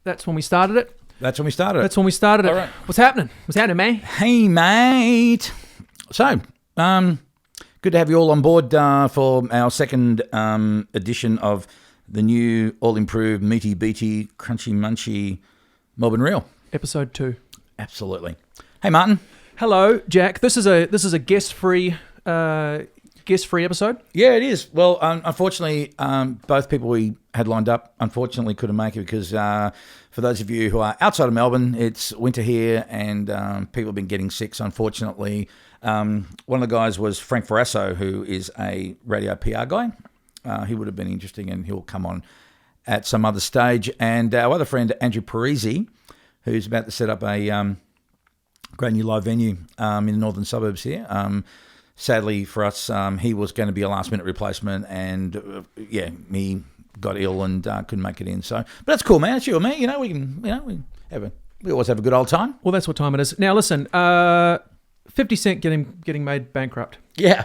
That's when we started it. That's when we started it. That's when we started it. All right. What's happening? What's happening, man? Hey, mate. So, good to have you all on board for our second edition of the new, all-improved, meaty, beaty, crunchy, munchy Melbourne Reel. Episode 2. Absolutely. Hey, Martin. Hello, Jack. This is a guest-free episode. Yeah, it is. Well, unfortunately, both people we had lined up unfortunately couldn't make it because for those of you who are outside of Melbourne, it's winter here and people have been getting sick. So unfortunately, one of the guys was Frank Ferrasso, who is a radio PR guy. He would have been interesting and he'll come on at some other stage. And our other friend, Andrew Parisi, who's about to set up a great new live venue in the northern suburbs here. Sadly for us, he was going to be a last-minute replacement, and he got ill and couldn't make it in. So, but that's cool, man. It's you and me. We always have a good old time. Well, that's what time it is now. Listen, 50 Cent getting made bankrupt. Yeah.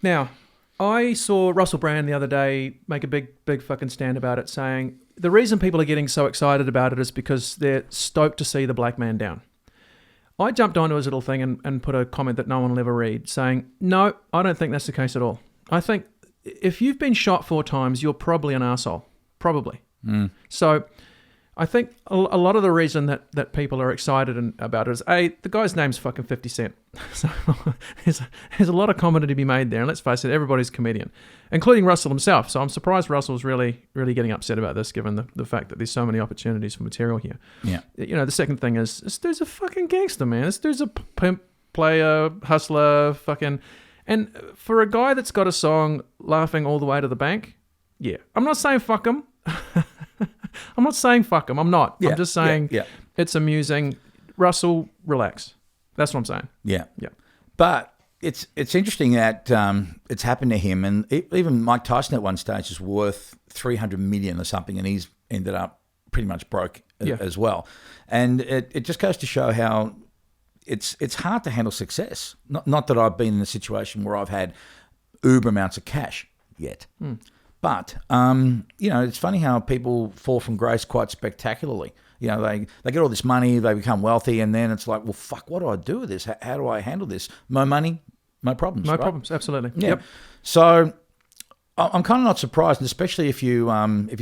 Now, I saw Russell Brand the other day make a big fucking stand about it, saying the reason people are getting so excited about it is because they're stoked to see the black man down. I jumped onto his little thing and put a comment that no one will ever read, saying, no, I don't think that's the case at all. I think if you've been shot 4 times, you're probably an arsehole. Probably. So I think a lot of the reason that people are excited about it is, the guy's name's fucking 50 Cent. So there's a lot of comedy to be made there. And let's face it, everybody's a comedian, including Russell himself. So I'm surprised Russell's really getting upset about this, given the fact that there's so many opportunities for material here. Yeah. You know, the second thing is, this dude's a fucking gangster, man. This dude's a pimp, player, hustler, fucking... And for a guy that's got a song laughing all the way to the bank, yeah. I'm not saying fuck him. I'm not saying fuck him. I'm not. Yeah, I'm just saying it's amusing. Russell, relax. That's what I'm saying. Yeah. Yeah. But it's interesting that it's happened to him, and even Mike Tyson at one stage is worth $300 million or something, and he's ended up pretty much broke as well. And it just goes to show how it's hard to handle success. Not that I've been in a situation where I've had uber amounts of cash yet. But, it's funny how people fall from grace quite spectacularly. You know, they get all this money, they become wealthy, and then it's like, well, fuck, what do I do with this? How do I handle this? No money, no problems. No problems, absolutely. Yeah. Yep. So I'm kind of not surprised, and especially if you've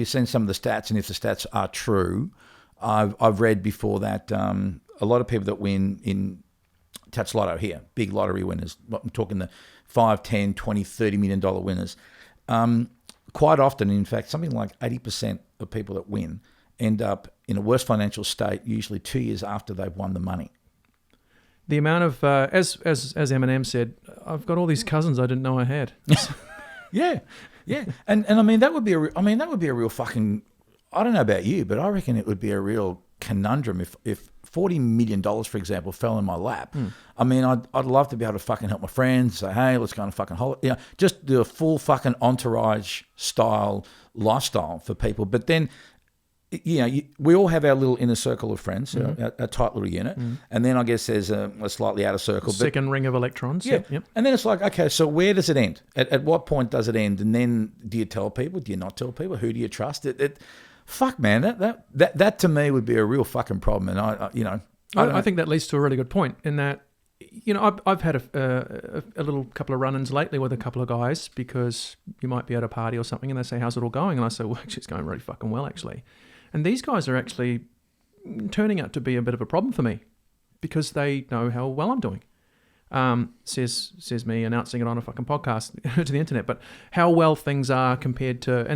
seen some of the stats, and if the stats are true. I've read before that a lot of people that win in Tats Lotto here, big lottery winners, I'm talking the $5, $10, $20, $30 million winners, quite often, in fact, something like 80% of people that win end up in a worse financial state, usually 2 years after they've won the money. The amount of, as Eminem said, I've got all these cousins I didn't know I had. Yeah. And I mean, that would be a real fucking, I don't know about you, but I reckon it would be a real conundrum if $40 million, for example, fell in my lap. I mean, I'd love to be able to fucking help my friends, say, hey, let's go on a fucking holiday. Just do a full fucking entourage style lifestyle for people. But then, we all have our little inner circle of friends, a tight little unit. And then I guess there's a slightly outer circle. Second ring of electrons. Yeah. Yep. And then it's like, okay, so where does it end? At what point does it end? And then do you tell people? Do you not tell people? Who do you trust? Fuck, man, that to me would be a real fucking problem. And I think that leads to a really good point in that, I've had a little couple of run-ins lately with a couple of guys because you might be at a party or something and they say, how's it all going? And I say, well, actually, it's going really fucking well, actually. And these guys are actually turning out to be a bit of a problem for me because they know how well I'm doing. Says me announcing it on a fucking podcast to the internet, but how well things are compared to,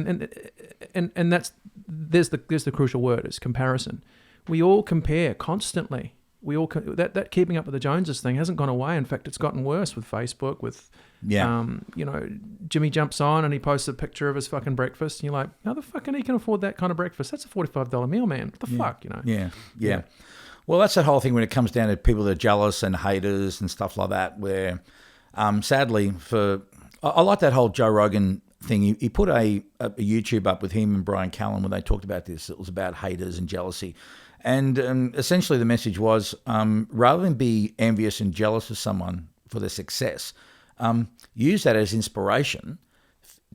and that's, there's the crucial word, it's comparison. We all compare constantly. That keeping up with the Joneses thing hasn't gone away. In fact, it's gotten worse with Facebook, with, Jimmy jumps on and he posts a picture of his fucking breakfast and you're like, how the fucking he can afford that kind of breakfast? That's a $45 meal, man. What the fuck, Yeah. Well, that's that whole thing when it comes down to people that are jealous and haters and stuff like that, where sadly I like that whole Joe Rogan thing. He put a YouTube up with him and Brian Callen when they talked about this. It was about haters and jealousy. And essentially the message was, rather than be envious and jealous of someone for their success, use that as inspiration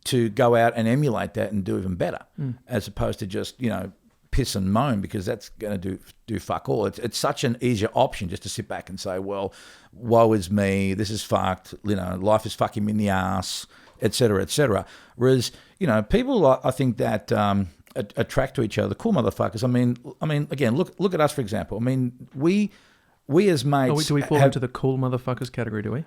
to go out and emulate that and do even better, as opposed to just, piss and moan, because that's going to do fuck all. It's such an easier option just to sit back and say, well, woe is me, this is fucked, life is fucking me in the ass, et cetera, et cetera. Whereas, people, I think that attract to each other, the cool motherfuckers. I mean, again, look at us, for example. I mean, we as mates... do we fall into the cool motherfuckers category, do we?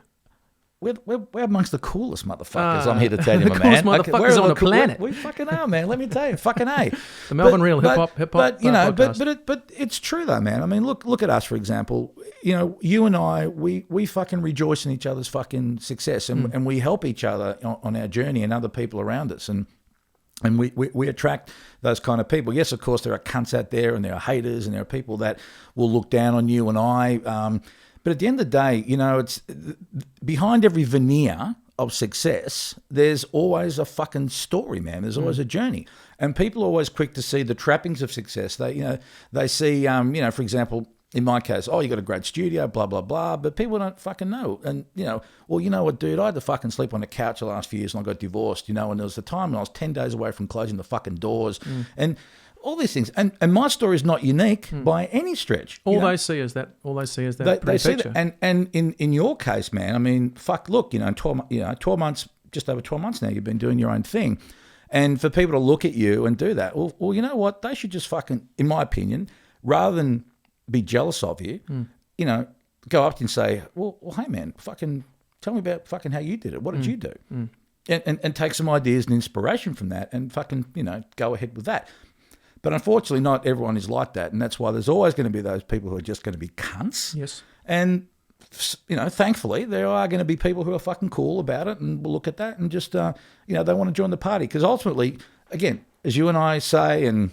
We're amongst the coolest motherfuckers. I'm here to tell you, my man. The coolest motherfuckers on the planet. We fucking are, man. Let me tell you, fucking A. The Melbourne Real hip hop. But podcast. but it's true though, man. I mean, look at us, for example. You and I, we fucking rejoice in each other's fucking success, and we help each other on our journey and other people around us, and we attract those kind of people. Yes, of course, there are cunts out there, and there are haters, and there are people that will look down on you and I. But at the end of the day, it's behind every veneer of success, there's always a fucking story, man. There's always a journey. And people are always quick to see the trappings of success. They see, for example, in my case, you got a great studio, blah, blah, blah, but people don't fucking know. And, well, you know what, dude, I had to fucking sleep on the couch the last few years and I got divorced, and there was the time when I was 10 days away from closing the fucking doors. And all these things, and my story is not unique by any stretch. All they see is that. They see picture. That. And in your case, man, I mean, fuck. Look, 12 months, just over 12 months now, you've been doing your own thing, and for people to look at you and do that, well, you know what? They should just fucking, in my opinion, rather than be jealous of you, go up and say, well, hey, man, fucking tell me about fucking how you did it. What did you do? And take some ideas and inspiration from that, and fucking go ahead with that. But unfortunately, not everyone is like that, and that's why there's always going to be those people who are just going to be cunts. Yes. And thankfully, there are going to be people who are fucking cool about it, and will look at that and just they want to join the party, because ultimately, again, as you and I say, and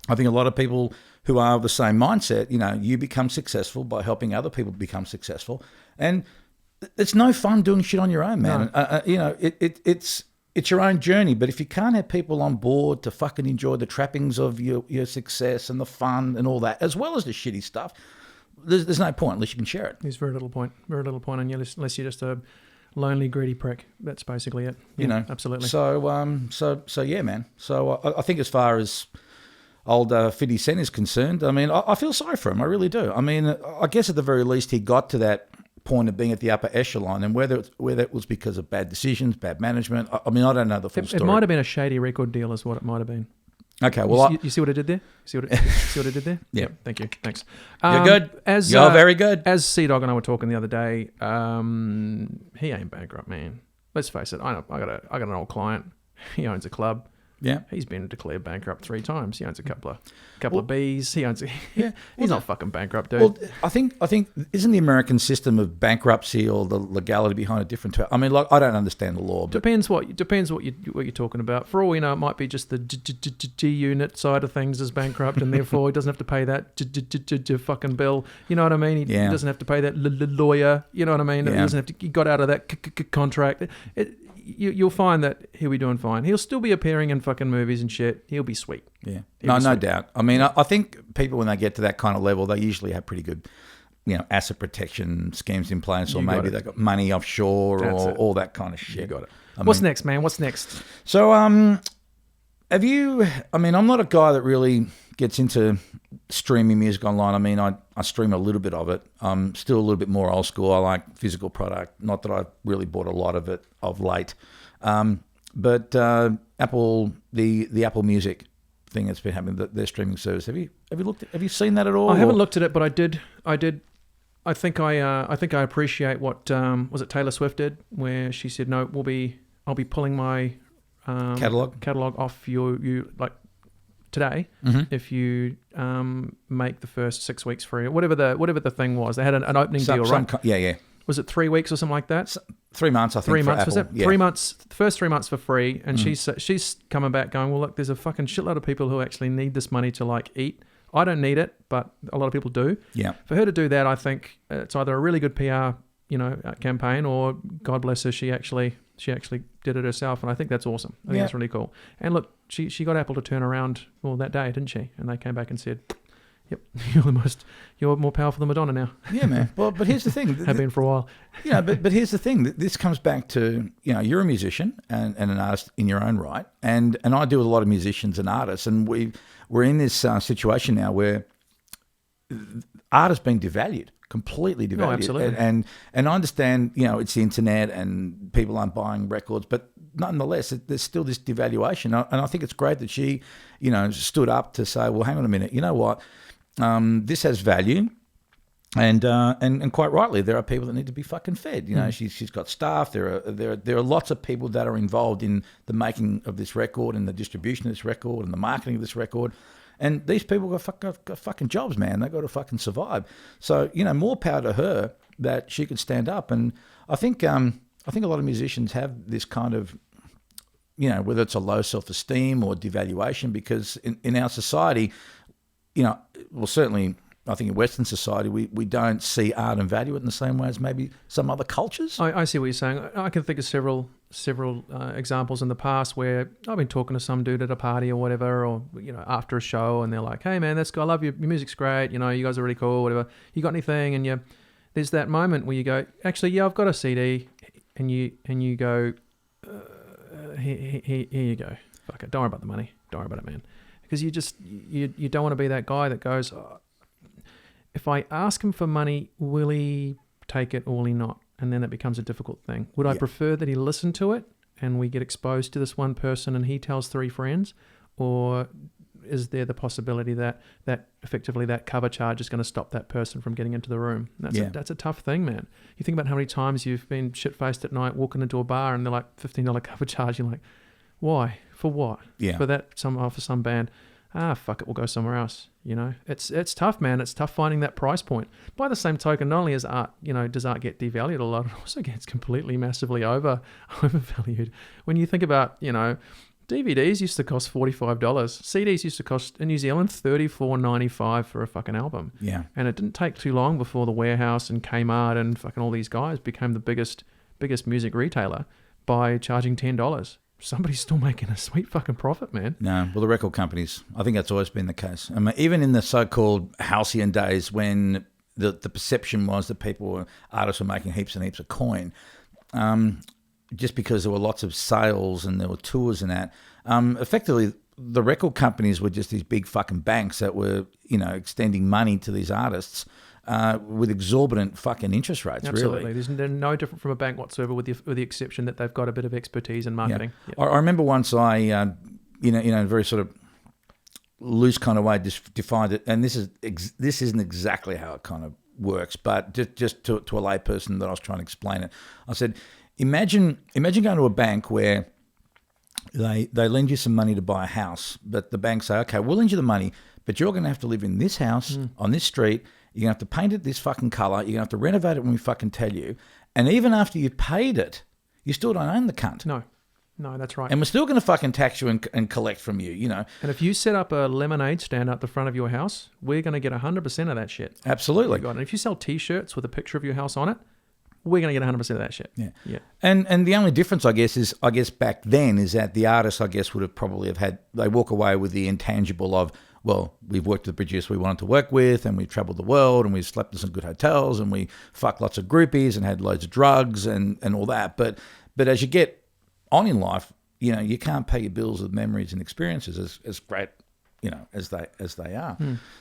I think a lot of people who are of the same mindset, you become successful by helping other people become successful, and it's no fun doing shit on your own, man. No. It's your own journey, but if you can't have people on board to fucking enjoy the trappings of your success and the fun and all that, as well as the shitty stuff, there's no point unless you can share it. There's very little point, unless you're just a lonely, greedy prick. That's basically it. Yeah, absolutely. So yeah, man. So I think as far as old 50 Cent is concerned, I mean, I feel sorry for him. I really do. I mean, I guess at the very least he got to that point of being at the upper echelon, and whether it was because of bad decisions, bad management, I mean, I don't know the full story. It might have been a shady record deal is what it might have been. Okay, well... You see what I did there? See what I did there? Yeah. Thank you. Thanks. You're good. You're very good. As C-Dog and I were talking the other day, he ain't bankrupt, man. Let's face it. I got an old client. He owns a club. Yeah, he's been declared bankrupt 3 times. He owns a couple of bees. He owns. He's not fucking bankrupt, dude. Well, I think isn't the American system of bankruptcy or the legality behind it different? I mean, like, I don't understand the law. But depends what you're talking about. For all we know, it might be just the G unit side of things is bankrupt, and therefore he doesn't have to pay that fucking bill. You know what I mean? He doesn't have to pay that lawyer. You know what I mean? He doesn't have to. He got out of that contract. You'll find that he'll be doing fine. He'll still be appearing in fucking movies and shit. He'll be sweet. Yeah. No doubt. I mean, I think people, when they get to that kind of level, they usually have pretty good, asset protection schemes in place, or maybe they've got money offshore or all that kind of shit. You got it. What's next, man? What's next? So, have you... I mean, I'm not a guy that really gets into streaming music online. I mean, I stream a little bit of it. I'm still a little bit more old school. I like physical product. Not that I've really bought a lot of it of late. But Apple, the Apple Music thing that's been happening, their streaming service. Have you seen that at all? I haven't looked at it, but I did. I think I appreciate what was it Taylor Swift did, where she said, "No, I'll be pulling my catalog off you like today if you make the first 6 weeks free," or whatever the thing was. They had an opening deal, right? Yeah. Was it 3 weeks or something like that? 3 months, I think. 3 months, for was Apple. it? Yeah. 3 months, the first 3 months for free, and she's coming back going, well, look, there's a fucking shitload of people who actually need this money to like eat. I don't need it, but a lot of people do. Yeah. For her to do that, I think it's either a really good PR, campaign, or God bless her, she actually did it herself, and I think that's awesome. I think that's really cool. And look, she got Apple to turn around that day, didn't she? And they came back and said, Yep, you're more powerful than Madonna now. Yeah, man. Well, but here's the thing. Have been for a while. But here's the thing. This comes back to, you're a musician and an artist in your own right, and I deal with a lot of musicians and artists, and we're in this situation now where art has been devalued. Completely devalued. Oh, absolutely. And I understand, it's the internet and people aren't buying records, but nonetheless, there's still this devaluation. And I think it's great that she, stood up to say, well, hang on a minute, you know what? This has value. And quite rightly, there are people that need to be fucking fed. She's got staff. There are lots of people that are involved in the making of this record and the distribution of this record and the marketing of this record. And these people got fucking jobs, man. They got to fucking survive. So more power to her that she could stand up. And I think a lot of musicians have this kind of, whether it's a low self-esteem or devaluation, because in our society, certainly I think in Western society we don't see art and value it in the same way as maybe some other cultures. I see what you're saying. I can think of several examples in the past where I've been talking to some dude at a party or whatever, or after a show, and they're like, "Hey man, that's cool. I love your music's great. You guys are really cool. Whatever. You got anything?" And there's that moment where you go, "Actually, yeah, I've got a CD," and you go, "Here you go. Fuck it. Don't worry about the money. Don't worry about it, man." Because you don't want to be that guy that goes, "Oh, if I ask him for money, will he take it or will he not?" And then it becomes a difficult thing. Would I prefer that he listen to it and we get exposed to this one person and he tells 3 friends? Or is there the possibility that effectively that cover charge is going to stop that person from getting into the room? That's a tough thing, man. You think about how many times you've been shit-faced at night walking into a bar and they're like $15 cover charge. You're like, why? For what? Yeah. For some band. Fuck it, we'll go somewhere else. It's tough, man. It's tough finding that price point. By the same token, not only is art, does art get devalued a lot, it also gets completely massively overvalued. When you think about, DVDs used to cost $45. CDs used to cost in New Zealand $34.95 for a fucking album. Yeah. And it didn't take too long before the Warehouse and Kmart and fucking all these guys became the biggest music retailer by charging $10. Somebody's still making a sweet fucking profit, man. No, well, the record companies, I think that's always been the case. I mean, even in the so-called halcyon days when the perception was that artists were making heaps and heaps of coin, just because there were lots of sales and there were tours and that, effectively the record companies were just these big fucking banks that were, extending money to these artists with exorbitant fucking interest rates. Absolutely. Really. They're no different from a bank whatsoever, with the exception that they've got a bit of expertise in marketing. Yeah. Yep. I remember once I, in a very sort of loose kind of way, defined it, and this isn't exactly how it kind of works, but just to a layperson that I was trying to explain it, I said, imagine going to a bank where they lend you some money to buy a house, but the bank say, okay, we'll lend you the money, but you're going to have to live in this house on this street. You're going to have to paint it this fucking colour. You're going to have to renovate it when we fucking tell you. And even after you've paid it, you still don't own the cunt. No, that's right. And we're still going to fucking tax you and collect from you, And if you set up a lemonade stand out the front of your house, we're going to get 100% of that shit. Absolutely. And if you sell T-shirts with a picture of your house on it, we're going to get 100% of that shit. Yeah. And the only difference, I guess back then is that the artists, would have probably had, they walk away with the intangible of, well, we've worked with the producer we wanted to work with, and we've traveled the world, and we've slept in some good hotels, and we fucked lots of groupies and had loads of drugs and all that. But as you get on in life, you can't pay your bills with memories and experiences as great, as they are.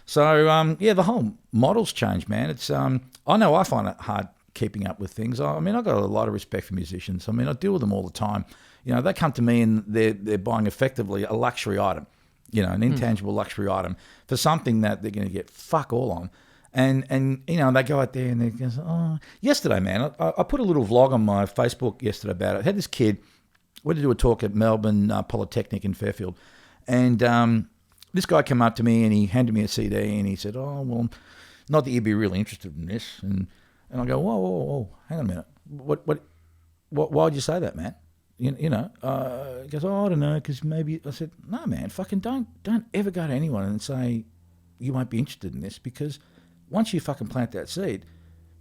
So the whole model's changed, man. It's I know I find it hard keeping up with things. I mean, I've got a lot of respect for musicians. I mean, I deal with them all the time. They come to me and they're buying effectively a luxury item. An intangible luxury item for something that they're going to get fuck all on. And they go out there and they go, yesterday, man, I put a little vlog on my Facebook yesterday about it. I had this kid, went to do a talk at Melbourne Polytechnic in Fairfield. And this guy came up to me and he handed me a CD and he said, well, not that you'd be really interested in this. And I go, whoa, hang on a minute. Why'd you say that, man? He goes, I don't know, because maybe. I said, no, man, fucking don't ever go to anyone and say you won't be interested in this, because once you fucking plant that seed,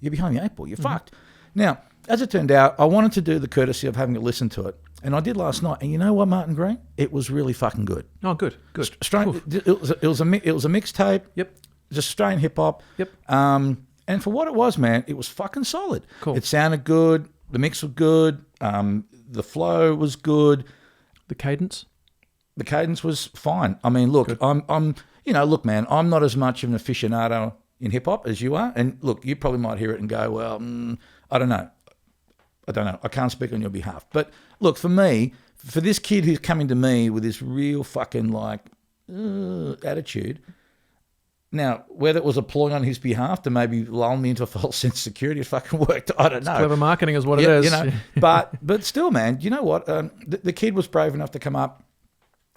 you're behind the 8 ball. You're fucked. Now, as it turned out, I wanted to do the courtesy of having a listen to it, and I did last night. And you know what, Martin Green? It was really fucking good. Oh, good. Straight. It was a mixtape. Yep. just Australian hip hop. Yep. And for what it was, man, it was fucking solid. Cool. It sounded good. The mix was good. The flow was good. The cadence? The cadence was fine. I mean, look, I'm look, man, I'm not as much of an aficionado in hip hop as you are. And look, you probably might hear it and go, well, I don't know. I can't speak on your behalf. But look, for me, for this kid who's coming to me with this real fucking attitude, now, whether it was a ploy on his behalf to maybe lull me into a false sense of security, it fucking worked. I don't know. Clever marketing is what it is. But still, man, you know what? The kid was brave enough to come up,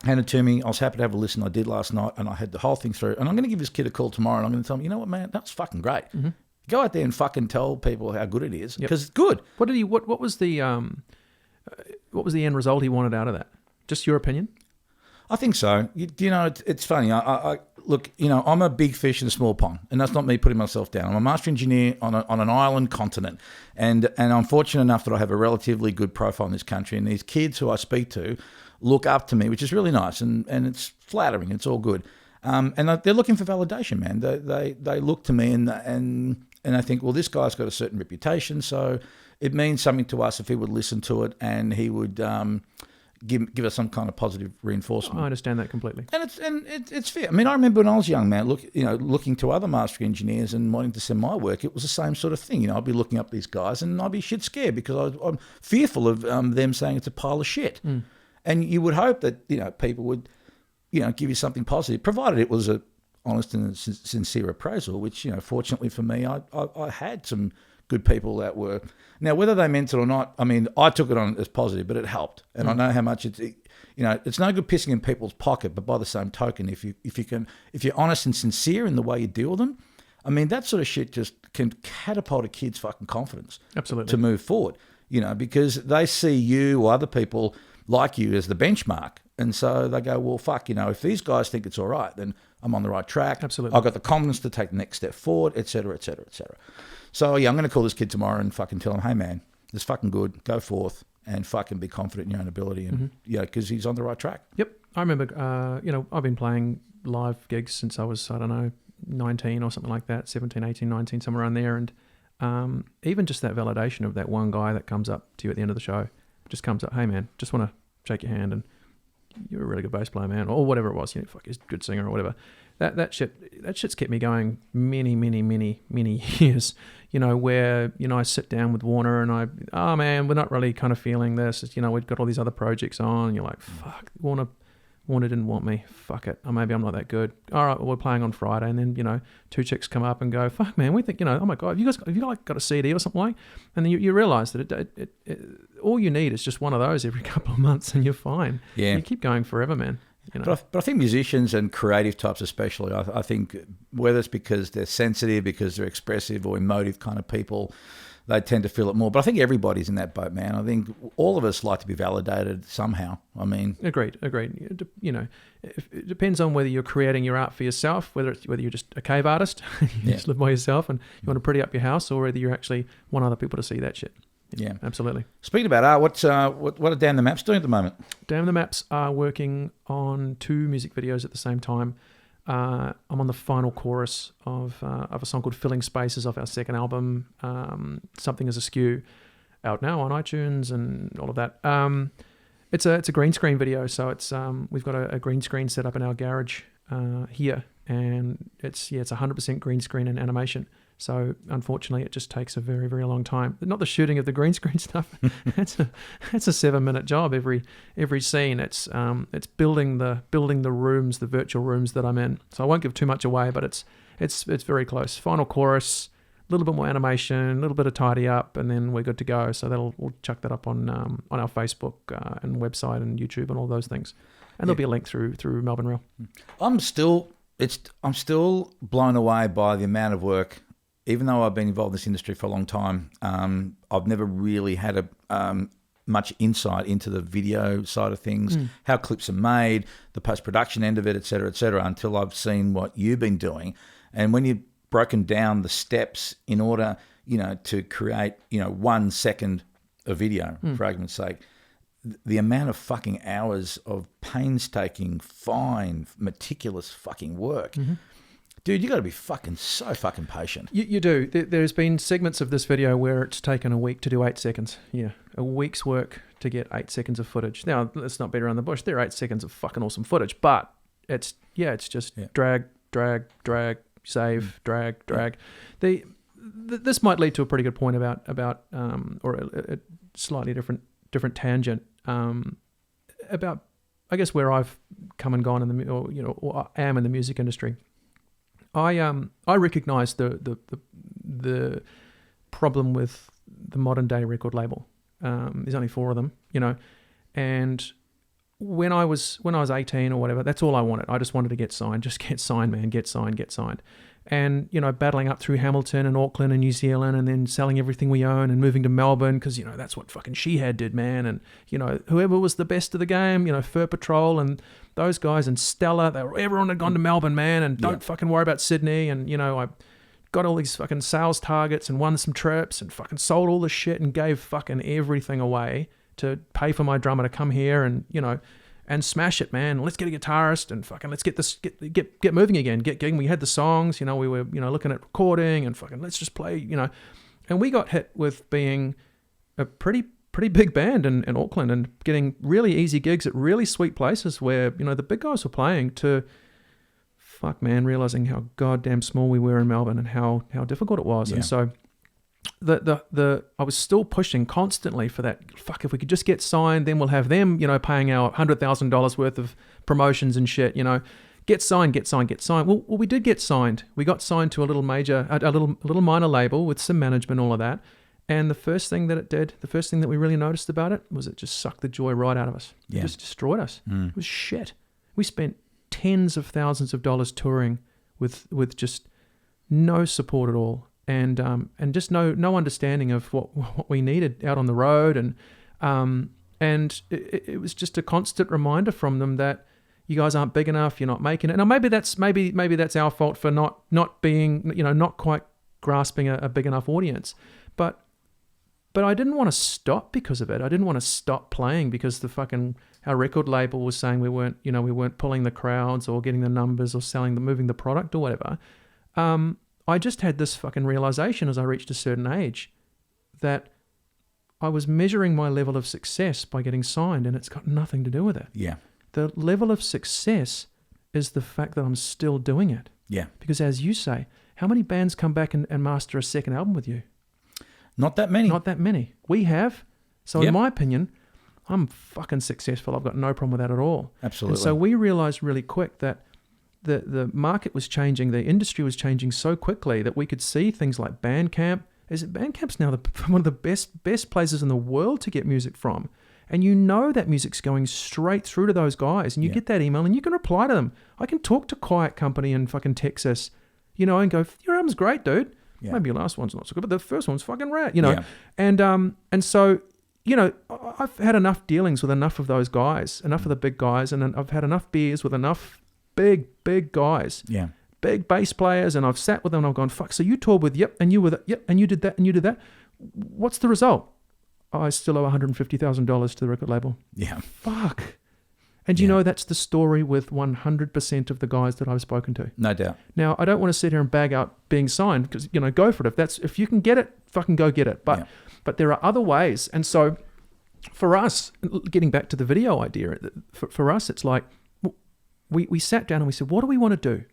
hand it to me. I was happy to have a listen. I did last night, and I had the whole thing through. And I'm going to give this kid a call tomorrow, and I'm going to tell him, you know what, man, that's fucking great. Mm-hmm. Go out there and fucking tell people how good it is, because it's good. What was the end result he wanted out of that? Just your opinion? I think so. It's funny. I look, I'm a big fish in a small pond, and that's not me putting myself down. I'm a master engineer on an island continent, and I'm fortunate enough that I have a relatively good profile in this country, and these kids who I speak to look up to me, which is really nice, and it's flattering. It's all good. And they're looking for validation, man. They look to me and I think, well, this guy's got a certain reputation, so it means something to us if he would listen to it and he would give us some kind of positive reinforcement. I understand that completely. And it's fair. I mean, I remember when I was young, man, looking to other mastering engineers and wanting to send my work, it was the same sort of thing. I'd be looking up these guys and I'd be shit scared because I'm fearful of them saying it's a pile of shit. Mm. And you would hope that, people would, give you something positive, provided it was a honest and sincere appraisal, which, fortunately for me, I had some good people that were. Now, whether they meant it or not, I mean, I took it on as positive, but it helped. And I know how much it's no good pissing in people's pocket, but by the same token, if you're honest and sincere in the way you deal with them, I mean, that sort of shit just can catapult a kid's fucking confidence. Absolutely. To move forward, because they see you or other people like you as the benchmark. And so they go, well, fuck, if these guys think it's all right, then I'm on the right track. Absolutely. I've got the confidence to take the next step forward, et cetera, et cetera, et cetera. So, I'm going to call this kid tomorrow and fucking tell him, hey, man, it's fucking good. Go forth and fucking be confident in your own ability. And, because he's on the right track. Yep. I remember, I've been playing live gigs since I was, 19 or something like that, 17, 18, 19, somewhere around there. And even just that validation of that one guy that comes up to you at the end of the show, just comes up, hey, man, just want to shake your hand and you're a really good bass player, man, or whatever it was, fuck, he's a good singer or whatever. That shit's kept me going many, many, many, many years, where, I sit down with Warner and oh man, we're not really kind of feeling this. We've got all these other projects on and you're like, fuck, Warner didn't want me. Fuck it. Or maybe I'm not that good. All right, well, we're playing on Friday. And then, two chicks come up and go, fuck, man, we think, oh my God, have you got a CD or something like? And then you realize that all you need is just one of those every couple of months and you're fine. Yeah. You keep going forever, man. But I think musicians and creative types especially, I think whether it's because they're sensitive, because they're expressive or emotive kind of people, they tend to feel it more. But I think everybody's in that boat, man. I think all of us like to be validated somehow. I mean... Agreed. It depends on whether you're creating your art for yourself, whether you're just a cave artist, you just live by yourself and you want to pretty up your house, or whether you actually want other people to see that shit. Yeah, absolutely. Speaking about art, what are Damn the Maps doing at the moment? Damn the Maps are working on 2 music videos at the same time. I'm on the final chorus of a song called Filling Spaces off our second album, Something Is Askew, out now on iTunes and all of that. It's a green screen video, so it's we've got a green screen set up in our garage here, and it's 100% green screen and animation. So unfortunately, it just takes a very, very long time. Not the shooting of the green screen stuff. It's a 7-minute job every scene. It's building the rooms, the virtual rooms that I'm in. So I won't give too much away, but it's very close. Final chorus, a little bit more animation, a little bit of tidy up, and then we're good to go. So we'll chuck that up on our Facebook and website and YouTube and all those things. And there'll be a link through Melbourne Rail. I'm still blown away by the amount of work. Even though I've been involved in this industry for a long time, I've never really had much insight into the video side of things, how clips are made, the post-production end of it, et cetera, until I've seen what you've been doing. And when you've broken down the steps in order, to create, 1 second of video, for argument's sake, the amount of fucking hours of painstaking, fine, meticulous fucking work Dude, you got to be so fucking patient. You do. There's been segments of this video where it's taken a week to do 8 seconds. Yeah, a week's work to get 8 seconds of footage. Now, let's not beat around the bush. They're 8 seconds of fucking awesome footage, but it's just drag, save, drag. This might lead to a pretty good point about or a slightly different tangent about, I guess, where I've come and gone or am in the music industry. I recognise the problem with the modern day record label. There's only 4 of them, and when I was 18 or whatever, that's all I wanted. I just wanted to get signed. Just get signed, man. Get signed. And, battling up through Hamilton and Auckland and New Zealand, and then selling everything we own and moving to Melbourne because, that's what fucking Shehad did, man. And, whoever was the best of the game, Fur Patrol and those guys and Stella, everyone had gone to Melbourne, man, and don't fucking worry about Sydney. And, I got all these fucking sales targets and won some trips and fucking sold all this shit and gave fucking everything away to pay for my drummer to come here and, and smash it, man. Let's get a guitarist and fucking let's get this get moving again. We had the songs, we were, looking at recording and fucking let's just play, And we got hit with being a pretty big band in Auckland and getting really easy gigs at really sweet places where, the big guys were playing to realizing how goddamn small we were in Melbourne and how difficult it was. Yeah. And so I was still pushing constantly for that. If we could just get signed, then we'll have them, paying our $100,000 worth of promotions and shit, get signed. Well, we did get signed. We got signed to a little minor label with some management, all of that. And the first thing that it did, the first thing that we really noticed about it was it just sucked the joy right out of us. It just destroyed us. It was shit. We spent tens of thousands of dollars touring with just no support at all. And just no understanding of what we needed out on the road, and it was just a constant reminder from them that you guys aren't big enough, you're not making it. Now maybe that's our fault for not being, not quite grasping a big enough audience, but I didn't want to stop because of it. I didn't want to stop playing because our record label was saying we weren't pulling the crowds or getting the numbers or moving the product or whatever. I just had this fucking realization as I reached a certain age that I was measuring my level of success by getting signed, and it's got nothing to do with it. Yeah. The level of success is the fact that I'm still doing it. Yeah. Because as you say, how many bands come back and master a second album with you? Not that many. We have. So in my opinion, I'm fucking successful. I've got no problem with that at all. Absolutely. And so we realized really quick that the market was changing, the industry was changing so quickly that we could see things like Bandcamp. Bandcamp's now one of the best places in the world to get music from. And that music's going straight through to those guys. And you get that email and you can reply to them. I can talk to Quiet Company in fucking Texas, and go, your album's great, dude. Yeah. Maybe your last one's not so good, but the first one's fucking rad, Yeah. And so, I've had enough dealings with enough of those guys, enough of the big guys, and I've had enough beers with enough big guys, big bass players, and I've sat with them and I've gone, fuck, so you toured with, and you were that, and you did that, and you did that. What's the result? I still owe $150,000 to the record label. Yeah. Fuck. And that's the story with 100% of the guys that I've spoken to. No doubt. Now, I don't want to sit here and bag out being signed because, go for it. If you can get it, fucking go get it. But there are other ways. And so for us, getting back to the video idea, for us, it's like, we sat down and we said, what do we want to do?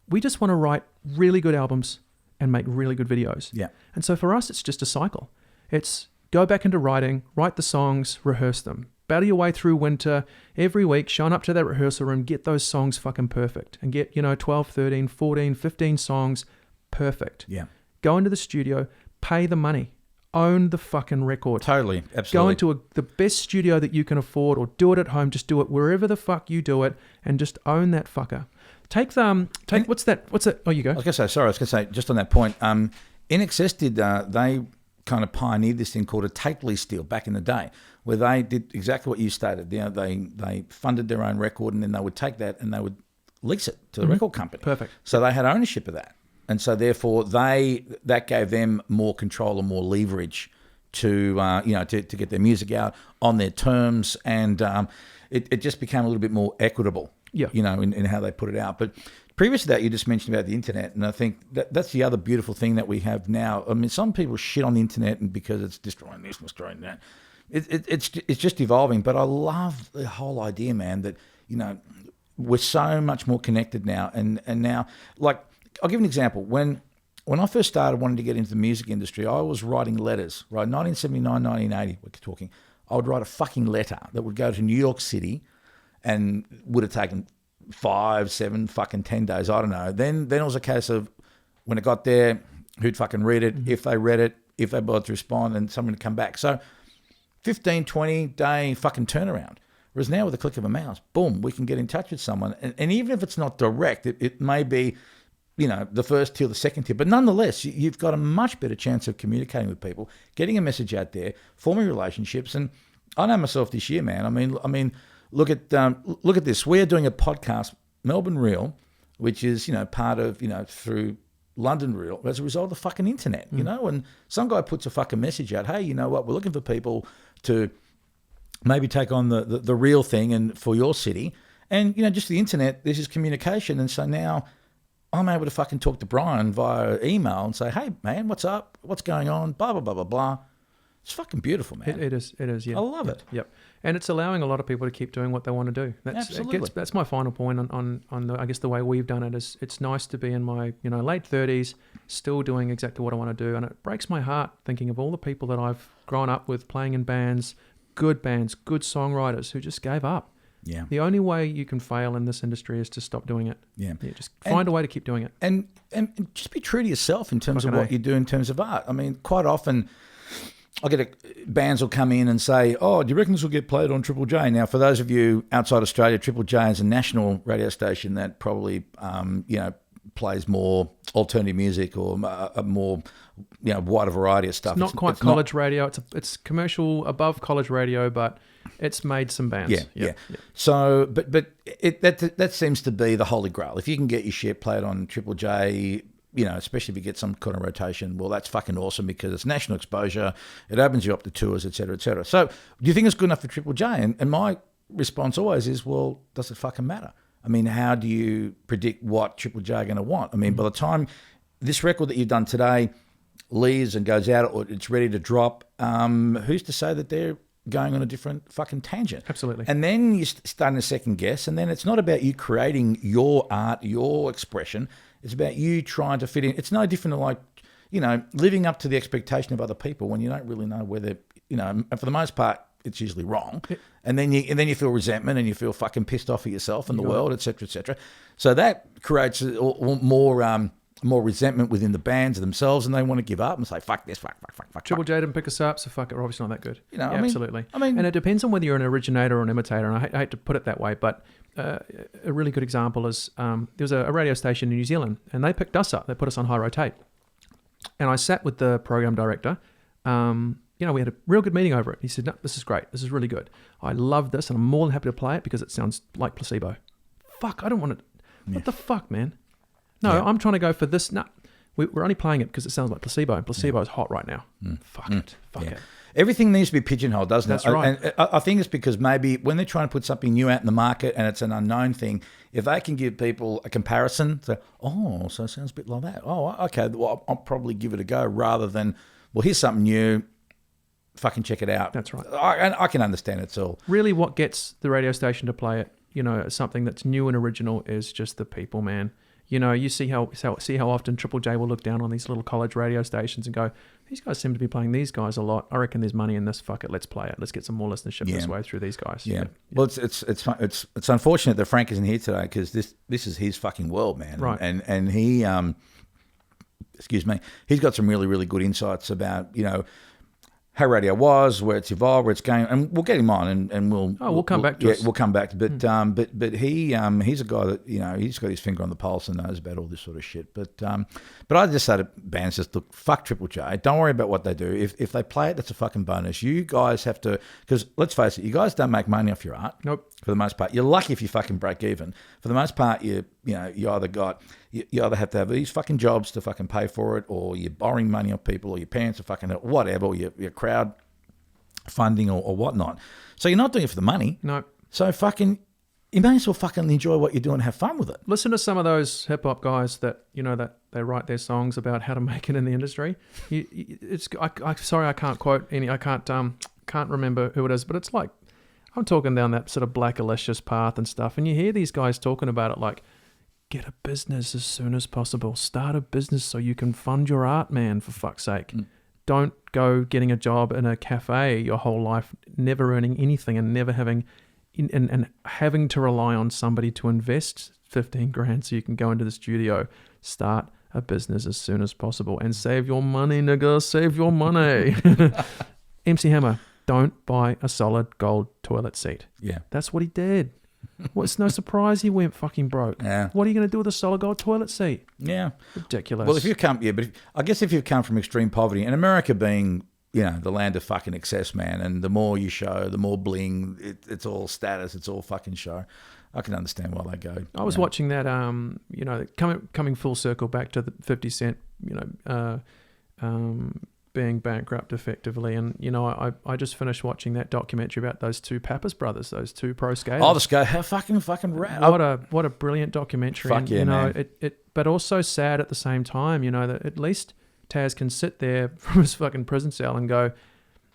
We just want to write really good albums and make really good videos. Yeah. And so for us, it's just a cycle. It's go back into writing, write the songs, rehearse them. Battle your way through winter every week, shine up to that rehearsal room, get those songs fucking perfect and get, 12, 13, 14, 15 songs perfect. Yeah. Go into the studio, pay the money. Own the fucking record. Totally, absolutely. Go into the best studio that you can afford, or do it at home. Just do it wherever the fuck you do it, and just own that fucker. What's that? Oh, you go. I was going to say, just on that point, INXS did, they kind of pioneered this thing called a tape lease deal back in the day, where they did exactly what you stated. They funded their own record, and then they would take that and they would lease it to the record company. Perfect. So they had ownership of that. And so therefore that gave them more control and more leverage to get their music out on their terms, and it just became a little bit more equitable. Yeah. In how they put it out. But previous to that, you just mentioned about the internet, and I think that's the other beautiful thing that we have now. I mean, some people shit on the internet and because it's destroying this, destroying that. It's just evolving, but I love the whole idea, man, that, you know, we're so much more connected now. And now, like, I'll give you an example. When I first started wanting to get into the music industry, I was writing letters, right? 1979, 1980, we're talking. I would write a fucking letter that would go to New York City and would have taken 5, 7, fucking 10 days, I don't know. Then it was a case of when it got there, who'd fucking read it, if they read it, if they bothered to respond, and someone to come back. So 15, 20 day fucking turnaround. Whereas now with the click of a mouse, boom, we can get in touch with someone. And even if it's not direct, it may be, you know, the first tier, the second tier. But nonetheless, you've got a much better chance of communicating with people, getting a message out there, forming relationships. And I know myself this year, man. I mean, look at this. We're doing a podcast, Melbourne Real, which is, you know, part of, you know, through London Real as a result of the fucking internet, you know, and some guy puts a fucking message out, hey, you know what, we're looking for people to maybe take on the real thing and for your city. And, you know, just the internet, this is communication. And so now I'm able to fucking talk to Brian via email and say, hey, man, what's up? What's going on? Blah, blah, blah, blah, blah. It's fucking beautiful, man. It is, yeah. I love it. Yep. And it's allowing a lot of people to keep doing what they want to do. Absolutely. That's my final point on the, I guess, the way we've done it is it's nice to be in my, you know, late 30s, still doing exactly what I want to do. And it breaks my heart thinking of all the people that I've grown up with playing in bands, good songwriters who just gave up. Yeah. The only way you can fail in this industry is to stop doing it. Yeah. Just find a way to keep doing it. And just be true to yourself in terms of what you do in terms of art. I mean, quite often I'll get bands will come in and say, oh, do you reckon this will get played on Triple J? Now, for those of you outside Australia, Triple J is a national radio station that probably, you know, plays more alternative music or a more, you know, wider variety of stuff. It's not quite college radio. It's commercial above college radio, but it's made some bands. Yeah. So, but that seems to be the holy grail. If you can get your shit played on Triple J, you know, especially if you get some kind of rotation, well, that's fucking awesome because it's national exposure. It opens you up to tours, et cetera, et cetera. So do you think it's good enough for Triple J? And my response always is, well, does it fucking matter? I mean, how do you predict what Triple J are going to want? I mean, by the time this record that you've done today leaves and goes out or it's ready to drop, who's to say that they're going on a different fucking tangent? Absolutely. And then you're starting to second guess, and then it's not about you creating your art, your expression. It's about you trying to fit in. It's no different to, like, you know, living up to the expectation of other people when you don't really know whether, you know, and for the most part, it's usually wrong. And then you feel resentment and you feel fucking pissed off at yourself and the world, et cetera, et cetera. So that creates more resentment within the bands themselves, and they want to give up and say, fuck this, fuck. Triple J didn't pick us up, so fuck it, we're obviously not that good. You know, yeah, absolutely. And it depends on whether you're an originator or an imitator, and I hate to put it that way, but a really good example is there was a radio station in New Zealand, and they picked us up. They put us on high rotate. And I sat with the program director. You know, we had a real good meeting over it. He said, no, this is great. This is really good. I love this, and I'm more than happy to play it because it sounds like Placebo. Fuck, I don't want it. Yeah. What the fuck, man? No, I'm trying to go for this. No, we're only playing it because it sounds like Placebo, and Placebo is hot right now. Fuck it. Everything needs to be pigeonholed, doesn't it? That's right. And I think it's because maybe when they're trying to put something new out in the market and it's an unknown thing, if they can give people a comparison, so it sounds a bit like that. Oh, okay, well, I'll probably give it a go rather than, well, here's something new. Fucking check it out. That's right. I can understand it all. Really, what gets the radio station to play it, you know, something that's new and original is just the people, man. You know, you see how often Triple J will look down on these little college radio stations and go, these guys seem to be playing these guys a lot. I reckon there's money in this. Fuck it, let's play it. Let's get some more listenership this way through these guys. Yeah. Well, it's unfortunate that Frank isn't here today because this is his fucking world, man. Right. And he he's got some really, really good insights about, you know, how radio was, where it's evolved, where it's going, and we'll get him on, and we'll come back to us. We'll come back, but he's a guy that, you know, he's got his finger on the pulse and knows about all this sort of shit. But I just say to bands, just look, fuck Triple J. Don't worry about what they do. If they play it, that's a fucking bonus. You guys have to, because let's face it, you guys don't make money off your art. Nope. For the most part, you're lucky if you fucking break even. For the most part, you either have to have these fucking jobs to fucking pay for it, or you're borrowing money off people, or your parents are fucking whatever, or your crowd funding or whatnot. So you're not doing it for the money. No. So fucking, you may as well fucking enjoy what you're doing and have fun with it. Listen to some of those hip hop guys that that they write their songs about how to make it in the industry. Sorry, I can't quote any. I can't remember who it is, but it's like I'm talking down that sort of Black Alicious path and stuff, and you hear these guys talking about it like, get a business as soon as possible. Start a business so you can fund your art, man. For fuck's sake. Don't go getting a job in a cafe your whole life, never earning anything and never having to rely on somebody to invest 15 grand so you can go into the studio. Start a business as soon as possible and save your money, nigga. Save your money. MC Hammer, don't buy a solid gold toilet seat. Yeah. That's what he did. Well, it's no surprise he went fucking broke. Yeah. What are you going to do with a solid gold toilet seat? Yeah. Ridiculous. Well, I guess if you've come from extreme poverty, and America being, the land of fucking excess, man, and the more you show, the more bling, it's all status, it's all fucking show. I can understand why they go. I was watching that, coming full circle back to the 50 Cent, being bankrupt effectively. And, I just finished watching that documentary about those two Pappas brothers, those two pro skaters. Oh, the skate, how fucking rad. What a brilliant documentary. Fuck yeah, man. But also sad at the same time, that at least Taz can sit there from his fucking prison cell and go,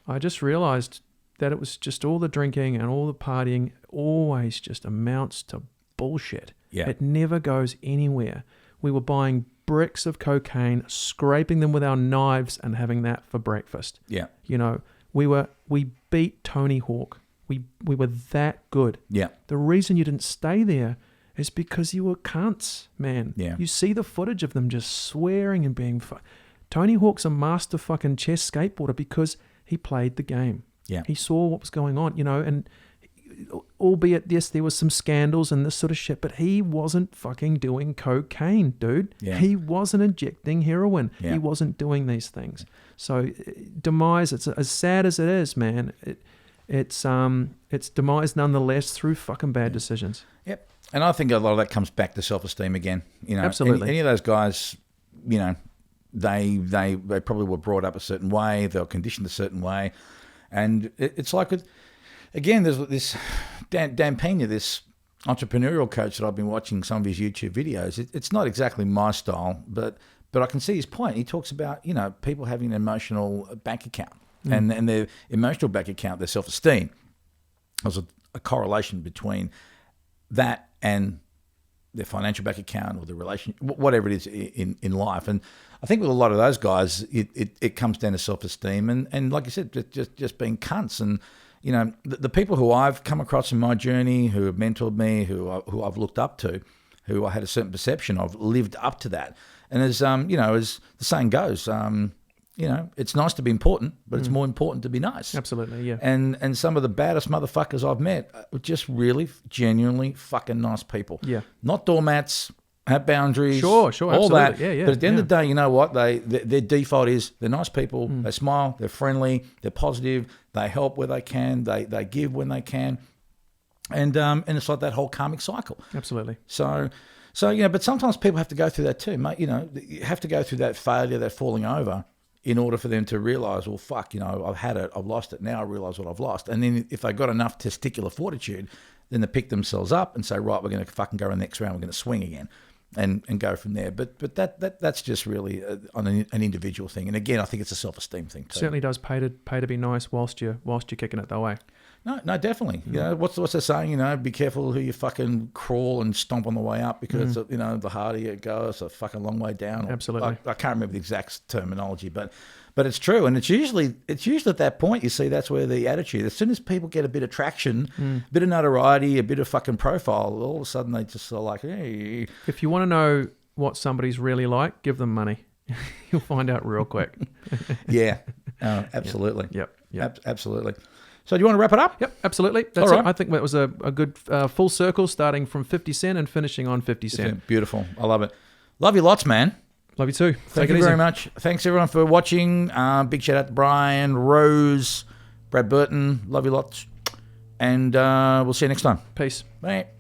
I just realized that it was just all the drinking and all the partying always just amounts to bullshit. Yeah. It never goes anywhere. We were buying bricks of cocaine, scraping them with our knives and having that for breakfast. Yeah. We beat Tony Hawk. We were that good. Yeah. The reason you didn't stay there is because you were cunts, man. Yeah. You see the footage of them just swearing and being... Tony Hawk's a master fucking chess skateboarder because he played the game. Yeah. He saw what was going on, and albeit, yes, there was some scandals and this sort of shit, but he wasn't fucking doing cocaine, dude. Yeah. He wasn't injecting heroin. Yeah. He wasn't doing these things. So demise, it's as sad as it is, man. It's demise nonetheless through fucking bad decisions. Yep. And I think a lot of that comes back to self-esteem again. Absolutely. Any of those guys, they probably were brought up a certain way. They were conditioned a certain way. And it's like, again, there's this Dan Pena, this entrepreneurial coach that I've been watching some of his YouTube videos. It's not exactly my style, but I can see his point. He talks about, people having an emotional bank account and their emotional bank account, their self-esteem. There's a correlation between that and their financial bank account or the relation, whatever it is in life. And I think with a lot of those guys, it comes down to self-esteem and like you said, just being cunts. And, the people who I've come across in my journey, who have mentored me, who I've looked up to, who I had a certain perception of, lived up to that. And as, as the saying goes, it's nice to be important, but it's more important to be nice. Absolutely, yeah. And some of the baddest motherfuckers I've met were just really, genuinely fucking nice people. Yeah. Not doormats, have boundaries. Sure, all absolutely. that. Yeah. But at the end of the day, you know what? Their default is they're nice people. They smile. They're friendly. They're positive. They help where they can. They give when they can. And it's like that whole karmic cycle. Absolutely. So but sometimes people have to go through that too, mate. You have to go through that failure, that falling over, in order for them to realise, well, fuck, I've had it, I've lost it, now I realise what I've lost. And then if they've got enough testicular fortitude, then they pick themselves up and say, right, we're going to fucking go in the next round, we're going to swing again and go from there. But that's just really on an individual thing. And again, I think it's a self-esteem thing too. Certainly does pay to be nice whilst you're kicking it that way. No, definitely. What's the saying? Be careful who you fucking crawl and stomp on the way up because the harder you go, it's a fucking long way down. Absolutely. I can't remember the exact terminology, but it's true, and it's usually at that point you see that's where the attitude. As soon as people get a bit of traction, a bit of notoriety, a bit of fucking profile, all of a sudden they just are like, hey. If you want to know what somebody's really like, give them money. You'll find out real quick. Yeah, absolutely. Yep. Absolutely. So do you want to wrap it up? Yep, absolutely. That's All right. it. I think that was a good full circle, starting from 50 Cent and finishing on 50 Cent. Beautiful. I love it. Love you lots, man. Love you too. Thank you very much. Thanks everyone for watching. Big shout out to Brian, Rose, Brad Burton. Love you lots. And we'll see you next time. Peace. Bye.